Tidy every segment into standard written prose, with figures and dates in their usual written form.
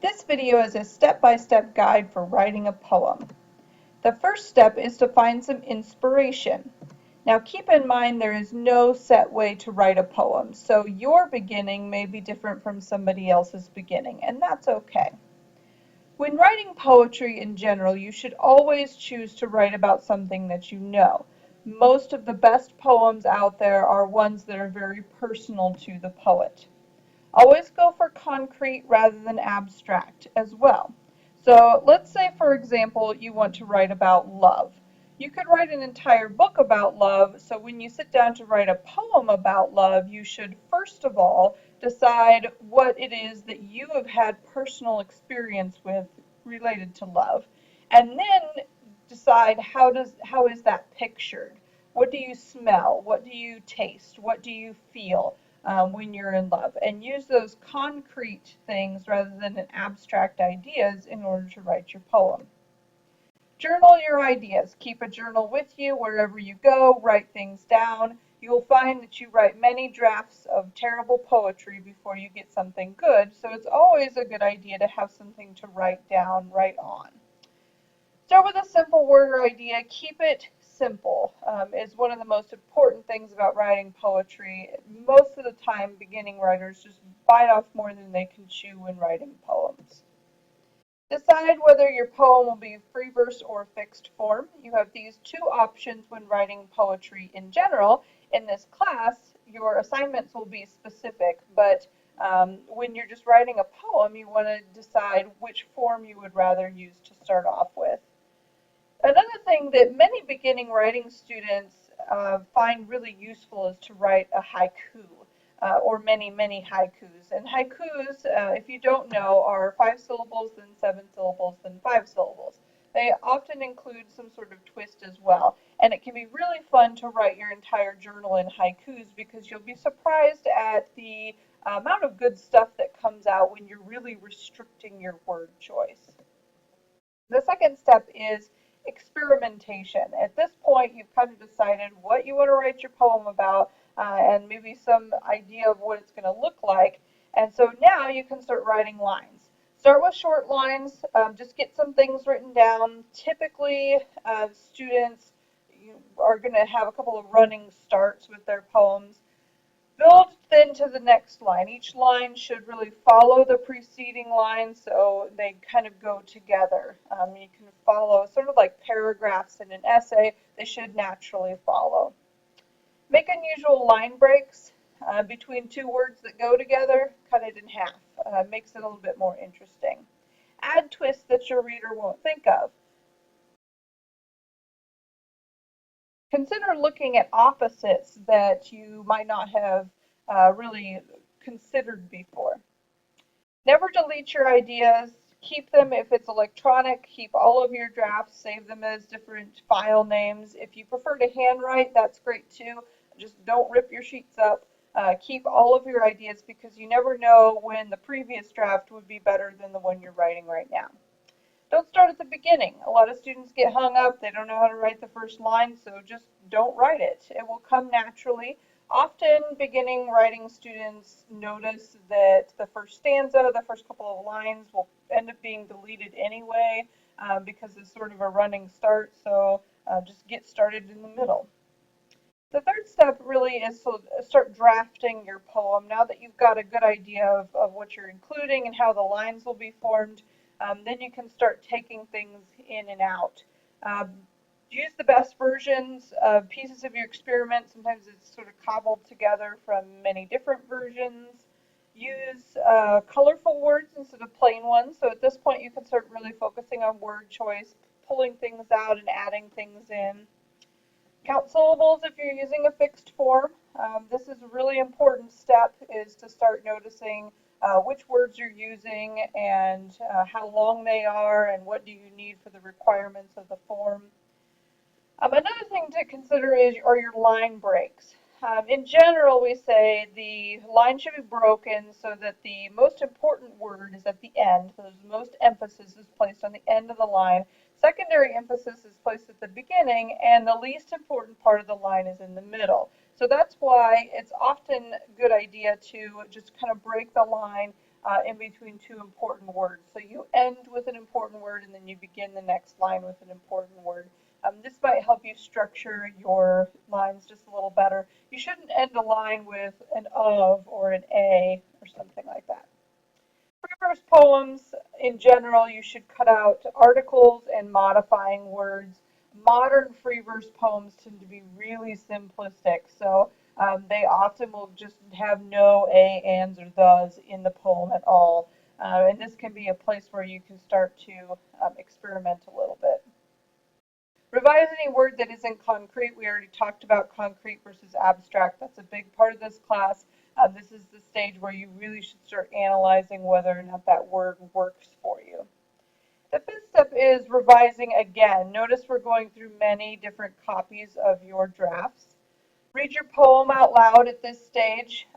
This video is a step-by-step guide for writing a poem. The first step is to find some inspiration. Now keep in mind there is no set way to write a poem, so your beginning may be different from somebody else's beginning, and that's okay. When writing poetry in general, you should always choose to write about something that you know. Most of the best poems out there are ones that are very personal to the poet. Always go for concrete rather than abstract as well. So let's say, for example, you want to write about love. You could write an entire book about love, so when you sit down to write a poem about love, you should first of all decide what it is that you have had personal experience with related to love, and then decide how is that pictured? What do you smell? What do you taste? What do you feel? When you're in love, and use those concrete things rather than abstract ideas in order to write your poem. Journal your ideas. Keep a journal with you wherever you go. Write things down. You will find that you write many drafts of terrible poetry before you get something good, so it's always a good idea to have something to write down, write on. Start with a simple word or idea. Keep it simple is one of the most important things about writing poetry. Most of the time, beginning writers just bite off more than they can chew when writing poems. Decide whether your poem will be free verse or fixed form. You have these two options when writing poetry in general. In this class, your assignments will be specific, but when you're just writing a poem, you want to decide which form you would rather use to start off with. Another thing that many beginning writing students find really useful is to write a haiku or many haikus. And haikus, if you don't know, are 5 syllables, then 7 syllables, then 5 syllables. They often include some sort of twist as well. And it can be really fun to write your entire journal in haikus because you'll be surprised at the amount of good stuff that comes out when you're really restricting your word choice. The second step is experimentation. At this point, you've kind of decided what you want to write your poem about and maybe some idea of what it's going to look like. And so now you can start writing lines. Start with short lines. Just get some things written down. Typically, students are going to have a couple of running starts with their poems. Build then to the next line. Each line should really follow the preceding line so they kind of go together. You can follow sort of like paragraphs in an essay. They should naturally follow. Make unusual line breaks between two words that go together. Cut it in half. Makes it a little bit more interesting. Add twists that your reader won't think of. Consider looking at opposites that you might not have really considered before. Never delete your ideas. Keep them if it's electronic. Keep all of your drafts. Save them as different file names. If you prefer to handwrite, that's great too. Just don't rip your sheets up. Keep all of your ideas because you never know when the previous draft would be better than the one you're writing right now. Don't start at the beginning. A lot of students get hung up. They don't know how to write the first line, so just don't write it. It will come naturally. Often beginning writing students notice that the first stanza, the first couple of lines will end up being deleted anyway because it's sort of a running start, so just get started in the middle. The third step really is to start drafting your poem. Now that you've got a good idea of what you're including and how the lines will be formed, then you can start taking things in and out. Use the best versions of pieces of your experiment. Sometimes it's sort of cobbled together from many different versions. Use colorful words instead of plain ones. So at this point you can start really focusing on word choice, pulling things out and adding things in. Count syllables if you're using a fixed form. This is a really important step, is to start noticing which words you're using and how long they are and what do you need for the requirements of the form. Another thing to consider are your line breaks. In general, we say the line should be broken so that the most important word is at the end. So the most emphasis is placed on the end of the line. Secondary emphasis is placed at the beginning, and the least important part of the line is in the middle. So that's why it's often a good idea to just kind of break the line in between two important words. So you end with an important word and then you begin the next line with an important word. This might help you structure your lines just a little better. You shouldn't end a line with an of or an a or something like that. Free verse poems, in general, you should cut out articles and modifying words. Modern free verse poems tend to be really simplistic, so they often will just have no a, ands, or thes in the poem at all. And this can be a place where you can start to experiment a little bit. Revise any word that isn't concrete. We already talked about concrete versus abstract. That's a big part of this class. This is the stage where you really should start analyzing whether or not that word works for you. The fifth step is revising again. Notice we're going through many different copies of your drafts. Read your poem out loud at this stage.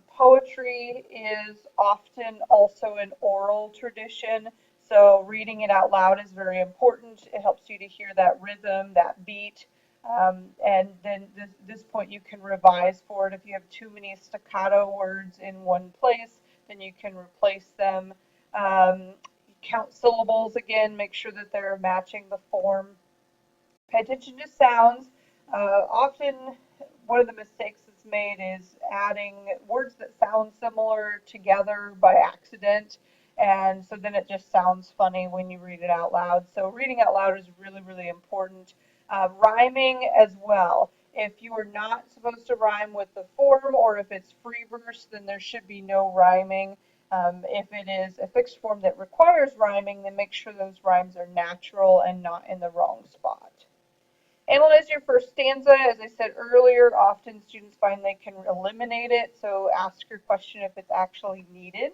Poetry is often also an oral tradition, so reading it out loud is very important. It helps you to hear that rhythm, that beat, and then this point you can revise for it. If you have too many staccato words in one place, then you can replace them. Count syllables again, make sure that they're matching the form. Pay attention to sounds. Often one of the mistakes that's made is adding words that sound similar together by accident, and so then it just sounds funny when you read it out loud. So reading out loud is really, really important. Rhyming as well. If you are not supposed to rhyme with the form, or if it's free verse, then there should be no rhyming. If it is a fixed form that requires rhyming, then make sure those rhymes are natural and not in the wrong spot. Analyze your first stanza. As I said earlier, often students find they can eliminate it, so ask your question if it's actually needed.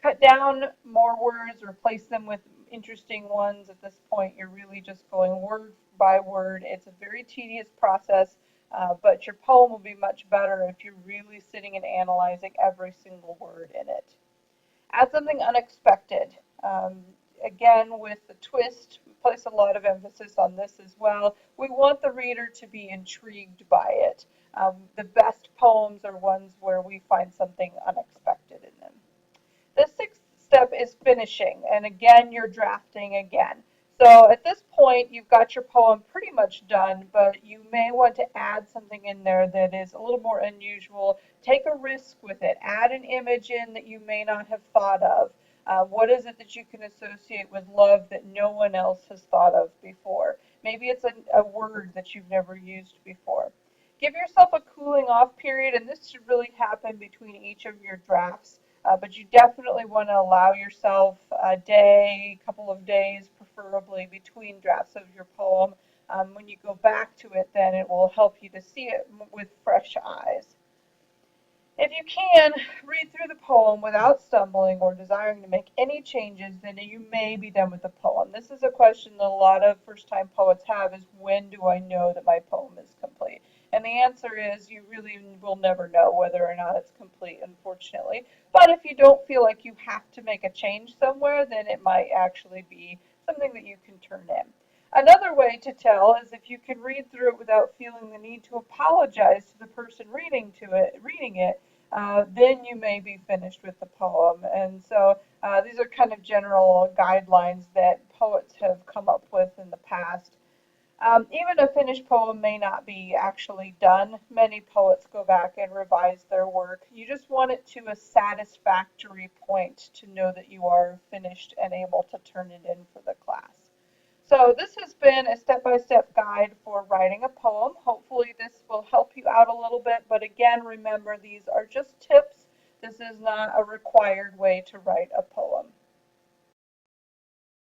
Cut down more words, replace them with interesting ones. At this point, you're really just going word by word. It's a very tedious process, but your poem will be much better if you're really sitting and analyzing every single word in it. Add something unexpected. Again, with the twist, we place a lot of emphasis on this as well. We want the reader to be intrigued by it. The best poems are ones where we find something unexpected in them. The sixth step is finishing, and again, you're drafting again. So at this point, you've got your poem pretty much done, but you may want to add something in there that is a little more unusual. Take a risk with it. Add an image in that you may not have thought of. What is it that you can associate with love that no one else has thought of before? Maybe it's a word that you've never used before. Give yourself a cooling off period, and this should really happen between each of your drafts. But you definitely want to allow yourself a day, a couple of days, preferably between drafts of your poem. When you go back to it, then it will help you to see it with fresh eyes. If you can, read through the poem without stumbling or desiring to make any changes, then you may be done with the poem. This is a question that a lot of first-time poets have, is when do I know that my poem is complete? And the answer is you really will never know whether or not it's complete, unfortunately. But if you don't feel like you have to make a change somewhere, then it might actually be something that you can turn in. Another way to tell is if you can read through it without feeling the need to apologize to the person reading it, then you may be finished with the poem. And so these are kind of general guidelines that poets have come up with in the past. Even a finished poem may not be actually done. Many poets go back and revise their work. You just want it to a satisfactory point to know that you are finished and able to turn it in for the class. So this has been a step-by-step guide for writing a poem. Hopefully this will help you out a little bit, but again, remember these are just tips. This is not a required way to write a poem.